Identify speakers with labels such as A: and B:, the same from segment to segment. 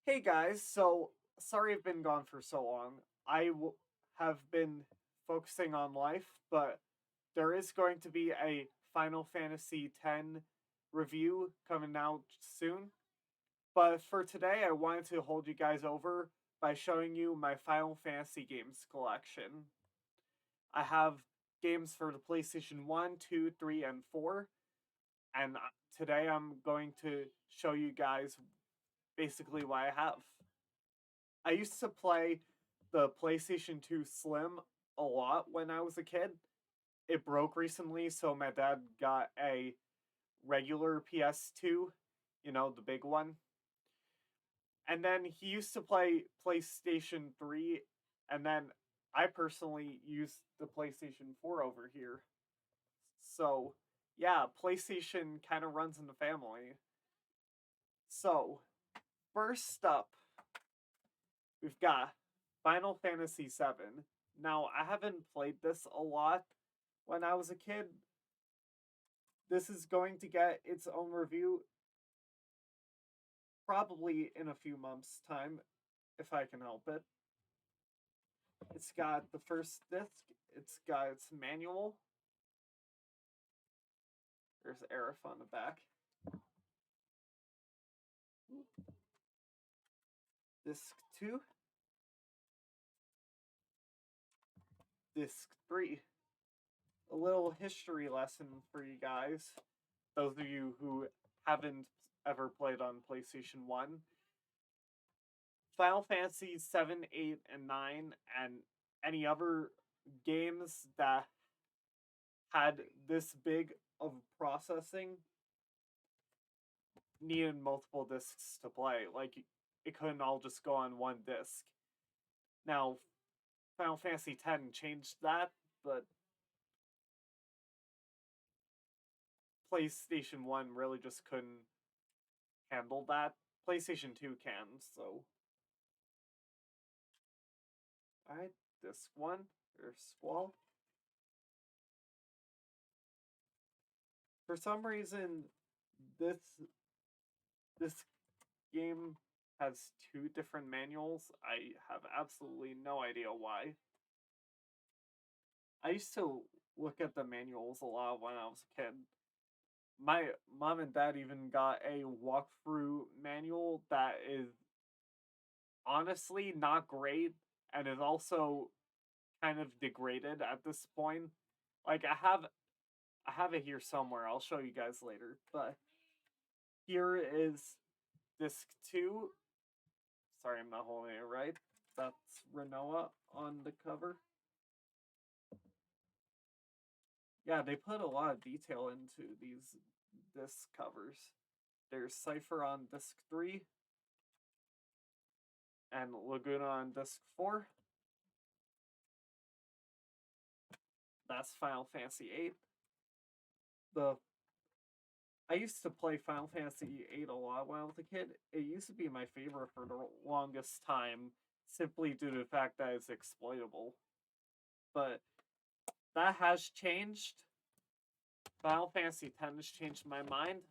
A: Hey guys, so sorry I've been gone for so long. Have been focusing on life, but there is going to be a Final Fantasy X review coming out soon. But for today, I wanted to hold you guys over by showing you my Final Fantasy games collection. I have games for the PlayStation 1, 2, 3, and 4, and today I'm going to show you guys basically what I have. I used to play the PlayStation 2 Slim a lot when I was a kid. It broke recently, so my dad got a regular PS2, the big one. And then he used to play PlayStation 3, and then I personally used the PlayStation 4 over here. So, yeah, PlayStation kind of runs in the family. So, first up, we've got Final Fantasy VII. Now, I haven't played this a lot when I was a kid. This is going to get its own review probably in a few months' time, if I can help it. It's got the first disc, it's got its manual. There's Aerith on the back. Disc 2, Disc 3. A little history lesson for you guys, those of you who haven't ever played on PlayStation 1. Final Fantasy 7, 8, and 9, and any other games that had this big of processing needed multiple discs to play. Like, it couldn't all just go on one disc. Now, Final Fantasy X changed that, but PlayStation 1 really just couldn't handle that. PlayStation 2 can, so. Alright, disc 1, there's Squall. For some reason, this this game has two different manuals. I have absolutely no idea why. I used to look at the manuals a lot when I was a kid. My mom and dad even got a walkthrough manual that is honestly not great and is also kind of degraded at this point. Like I have it here somewhere. I'll show you guys later. But here is disc 2. Sorry, I'm not holding it right. That's Renoa on the cover. Yeah, they put a lot of detail into these disc covers. There's Cypher on disc 3 and Laguna on disc 4. That's Final Fantasy 8. The I used to play Final Fantasy 8 a lot when I was a kid. It used to be my favorite for the longest time, simply due to the fact that it's exploitable. But that has changed. Final Fantasy X has changed my mind.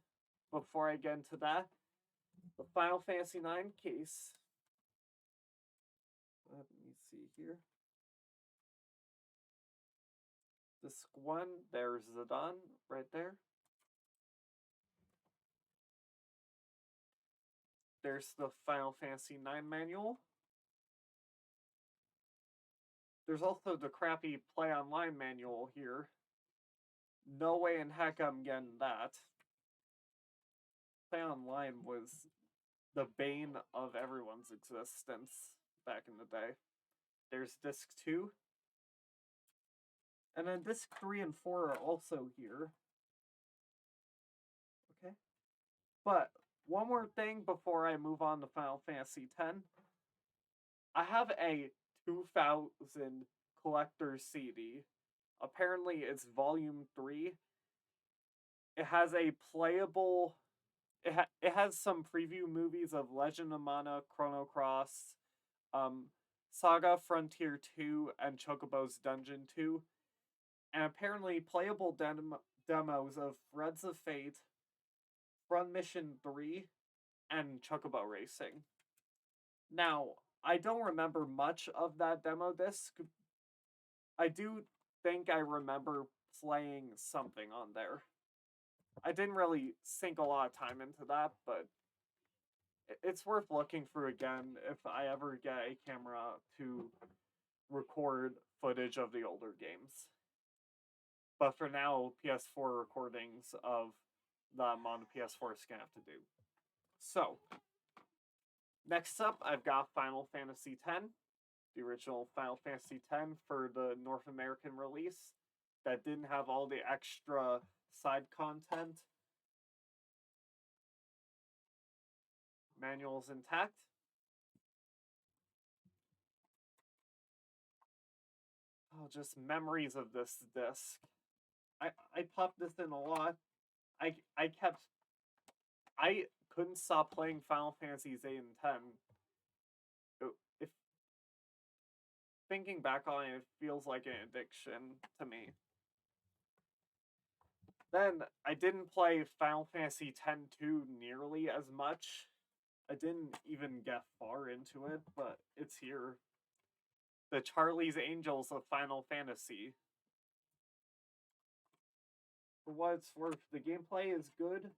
A: Before I get into that, the Final Fantasy IX case. Let me see here. Disc 1, there's Zidane right there. There's the Final Fantasy IX manual. There's also the crappy Play Online manual here. No way in heck I'm getting that. Play Online was the bane of everyone's existence back in the day. There's disc 2. And then disc 3 and 4 are also here. Okay. But one more thing before I move on to Final Fantasy X. I have a 2000 collector's CD. Apparently, it's volume 3. It has a playable. It has some preview movies of Legend of Mana, Chrono Cross, um, Saga Frontier 2, and Chocobo's Dungeon 2. And apparently, playable demos of Threads of Fate, Front Mission 3, and Chocobo Racing. Now, I don't remember much of that demo disc. I do think I remember playing something on there. I didn't really sink a lot of time into that, but it's worth looking through again if I ever get a camera to record footage of the older games. But for now, PS4 recordings of them on the PS4 is gonna have to do. So, next up, I've got Final Fantasy X, the original Final Fantasy X for the North American release that didn't have all the extra side content. Manual's intact. Oh, just memories of this disc. I popped this in a lot. I couldn't stop playing Final Fantasies 8 and 10. If thinking back on it, it feels like an addiction to me. Then I didn't play Final Fantasy X-2 nearly as much. I didn't even get far into it, but it's here. The Charlie's Angels of Final Fantasy. For what it's worth, the gameplay is good.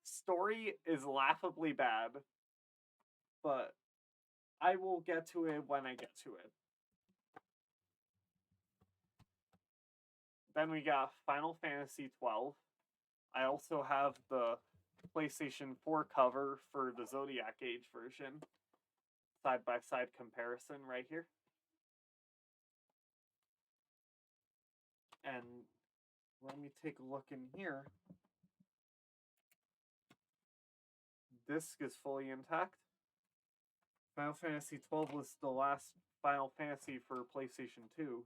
A: Story is laughably bad, but I will get to it when I get to it. Then we got Final Fantasy 12. I also have the PlayStation 4 cover for the Zodiac Age version. Side-by-side comparison right here. And let me take a look in here. Disc is fully intact. Final Fantasy 12 was the last Final Fantasy for PlayStation 2.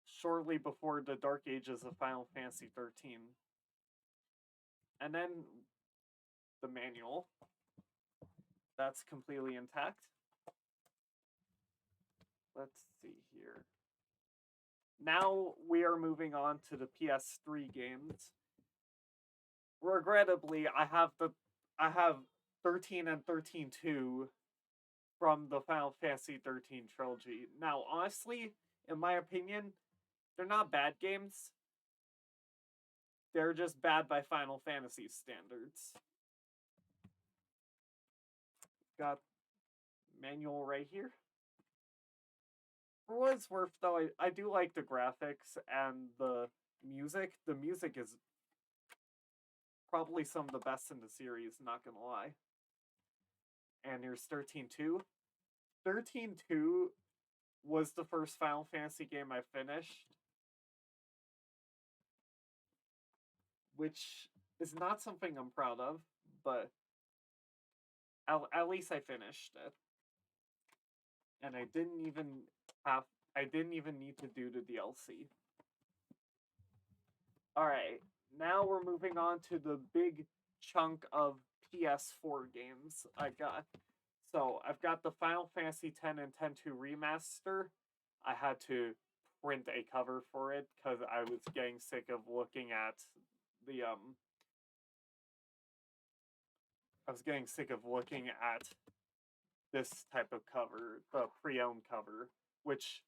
A: Shortly before the Dark Ages of Final Fantasy 13. And then the manual. That's completely intact. Let's see here. Now we are moving on to the PS3 games. Regrettably, I have 13 and 13-2 from the Final Fantasy 13 trilogy. Now, honestly, in my opinion, they're not bad games. They're just bad by Final Fantasy standards. Got manual right here. For what it's worth, though, I do like the graphics and the music. The music is probably some of the best in the series, not gonna lie. And here's 13-2. 13-2 was the first Final Fantasy game I finished, which is not something I'm proud of, but at least I finished it. And I didn't even need to do the DLC. Alright, now we're moving on to the big chunk of PS4 games I got. So, I've got the Final Fantasy X and X-2 remaster. I had to print a cover for it because I was getting sick of looking at the I was getting sick of looking at this type of cover, the pre-owned cover, which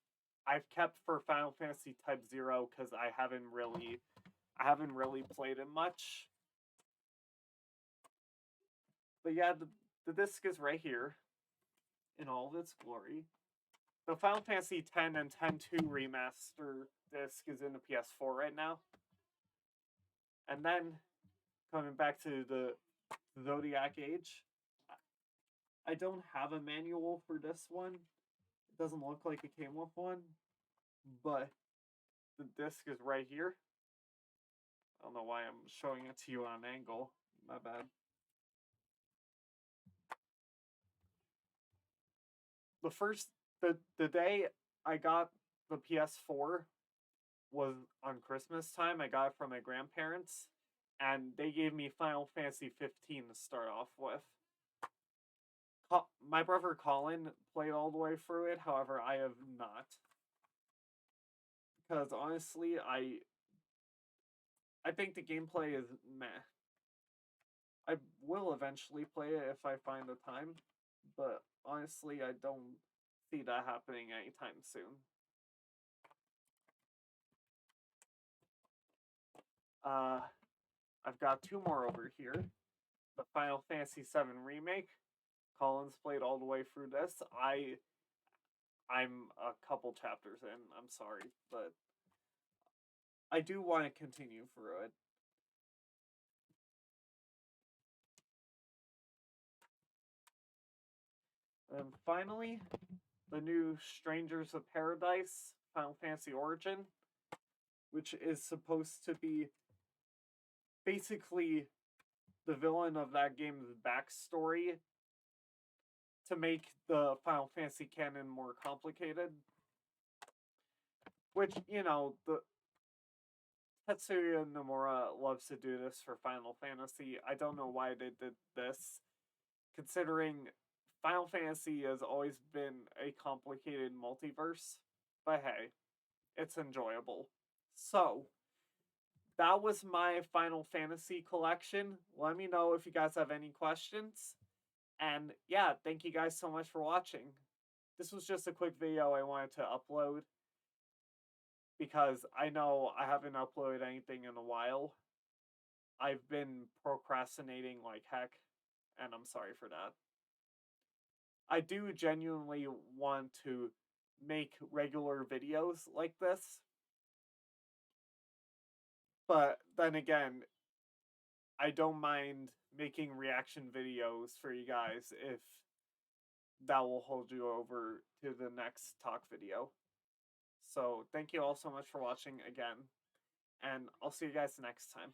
A: I've kept for Final Fantasy Type 0 because I haven't really played it much. But yeah, the disc is right here in all of its glory. The Final Fantasy X and X-2 remaster disc is in the PS4 right now. And then, coming back to the Zodiac Age, I don't have a manual for this one. It doesn't look like it came with one, but the disc is right here. I don't know why I'm showing it to you on an angle. My bad. The day I got the PS4 was on Christmas time. I got it from my grandparents, and they gave me Final Fantasy 15 to start off with. My brother Colin played all the way through it, however, I have not. Because honestly, I think the gameplay is meh. I will eventually play it if I find the time, but honestly, I don't see that happening anytime soon. I've got two more over here. The Final Fantasy VII Remake. Colin's played all the way through this. I'm a couple chapters in. I'm sorry, but I do want to continue through it. And finally, the new Strangers of Paradise Final Fantasy Origin, which is supposed to be basically the villain of that game's backstory to make the Final Fantasy canon more complicated. Which, you know, the Tetsuya Nomura loves to do this for Final Fantasy. I don't know why they did this, considering Final Fantasy has always been a complicated multiverse. But hey, it's enjoyable. So, that was my Final Fantasy collection. Let me know if you guys have any questions. And yeah, thank you guys so much for watching. This was just a quick video I wanted to upload because I know I haven't uploaded anything in a while. I've been procrastinating like heck, and I'm sorry for that. I do genuinely want to make regular videos like this, but then again, I don't mind making reaction videos for you guys if that will hold you over to the next talk video. So thank you all so much for watching again, and I'll see you guys next time.